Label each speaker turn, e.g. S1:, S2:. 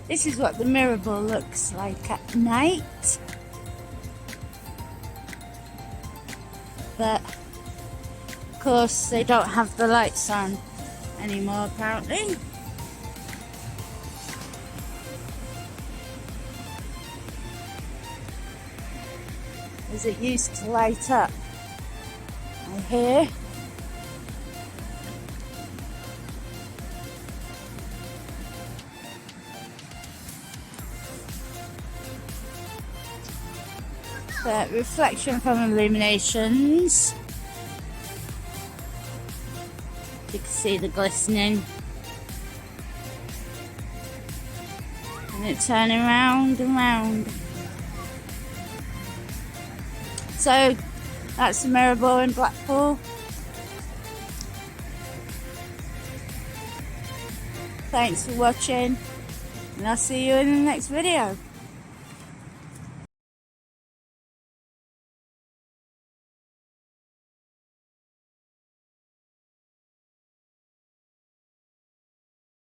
S1: This is what the mirror ball looks like at night. But of course they don't have the lights on anymore apparently. As it used to light up. I hear. The reflection from illuminations. You can see the glistening. And it's turning round and round. So that's the mirror ball in Blackpool. Thanks for watching, and I'll see you in the next video.